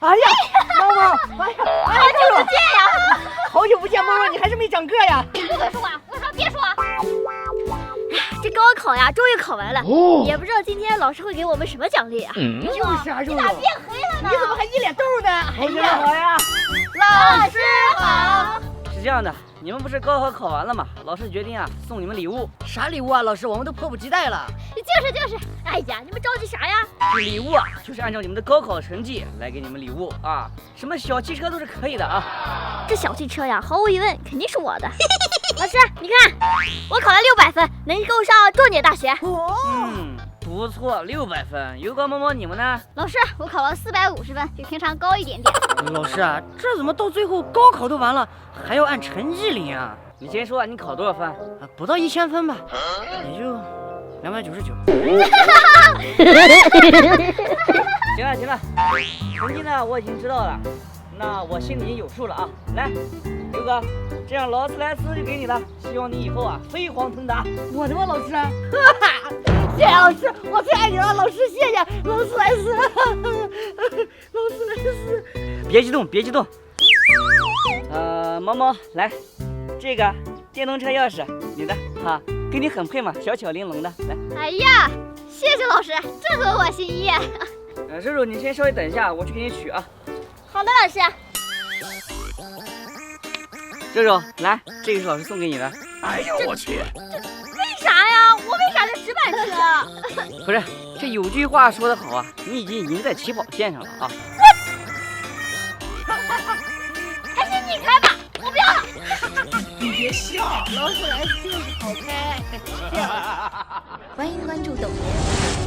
哎呀，猫猫，哎呀，好久不见呀！好久不见，猫猫，你还是没长个呀？不准说话，我说别说。这高考呀，终于考完了，也不知道今天老师会给我们什么奖励啊？就是啊，你咋变黑了呢？你怎么还一脸痘呢？同学们好呀！老师好。是这样的，你们不是高考考完了吗？老师决定啊，送你们礼物。啥礼物啊？老师，我们都迫不及待了。就是，哎呀，你们着急啥呀？这礼物啊，就是按照你们的高考成绩来给你们礼物啊，什么小汽车都是可以的啊。这小汽车呀，毫无疑问肯定是我的。老师，你看，我考了600分，能够上重点大学。不错，600分。油膏猫猫，你们呢？老师，我考了450分，比平常高一点点。老师啊，这怎么到最后高考都完了，还要按成绩领啊？你先说，你考多少分？不到1000分吧，也就299。行了，成绩呢我已经知道了，那我心里已经有数了啊。来，刘哥，这样劳斯莱斯就给你了，希望你以后啊飞黄腾达。我的吗，老师？谢谢老师，我最爱你了，老师，谢谢劳斯莱斯，劳斯莱斯。别激动。猫猫来，这个电动车钥匙你的哈，跟你很配嘛，小巧玲珑的。来，哎呀，谢谢老师，正合我心意。叔叔你先稍微等一下，我去给你取啊。好的，老师。叔叔来，这个是老师送给你的。哎呦我去！为啥呀？我为啥是直板车？不是，这有句话说得好啊，你已经赢在起跑线上了啊。还是你开吧，我不要了。你别笑，劳斯莱斯就是好开。欢迎关注抖音，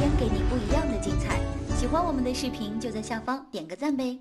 每天给你不一样的精彩。喜欢我们的视频就在下方点个赞呗。